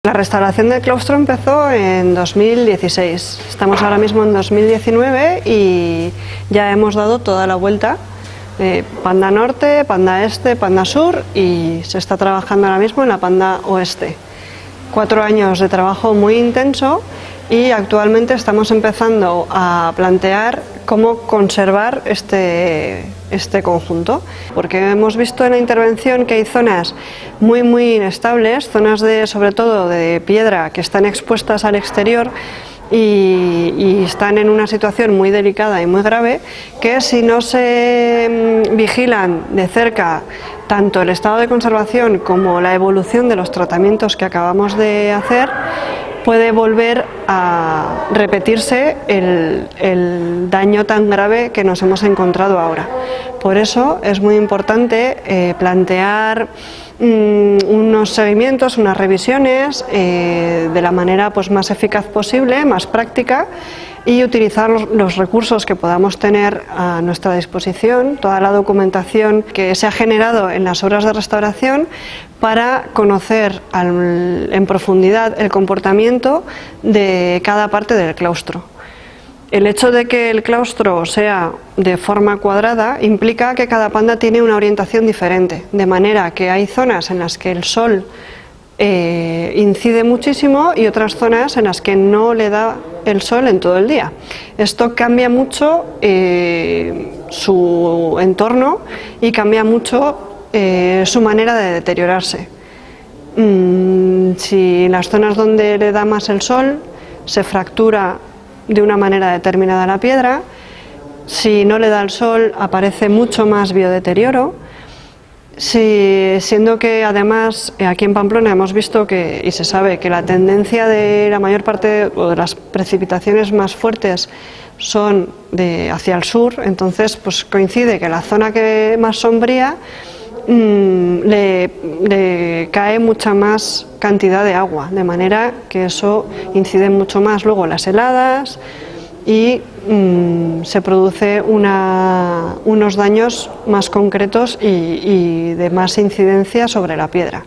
La restauración del claustro empezó en 2016, estamos ahora mismo en 2019 y ya hemos dado toda la vuelta, Panda Norte, Panda Este, Panda Sur, y se está trabajando ahora mismo en la Panda Oeste. 4 años de trabajo muy intenso y actualmente estamos empezando a plantear cómo conservar este conjunto, porque hemos visto en la intervención que hay zonas muy inestables, zonas sobre todo de piedra que están expuestas al exterior y están en una situación muy delicada y muy grave, que si no se vigilan de cerca tanto el estado de conservación como la evolución de los tratamientos que acabamos de hacer, puede volver a repetirse el daño tan grave que nos hemos encontrado ahora. Por eso es muy importante plantear unos seguimientos, unas revisiones de la manera más eficaz posible, más práctica, y utilizar los recursos que podamos tener a nuestra disposición, toda la documentación que se ha generado en las obras de restauración, para conocer en profundidad el comportamiento de cada parte del claustro. El hecho de que el claustro sea de forma cuadrada implica que cada panda tiene una orientación diferente, de manera que hay zonas en las que el sol incide muchísimo y otras zonas en las que no le da el sol en todo el día. Esto cambia mucho su entorno y cambia mucho su manera de deteriorarse. Si en las zonas donde le da más el sol se fractura de una manera determinada la piedra, si no le da el sol aparece mucho más biodeterioro, siendo que además aquí en Pamplona hemos visto y se sabe que la tendencia de la mayor parte o de las precipitaciones más fuertes son hacia el sur, entonces coincide que la zona más sombría le cae mucha más cantidad de agua, de manera que eso incide mucho más luego las heladas y se produce unos daños más concretos y de más incidencia sobre la piedra.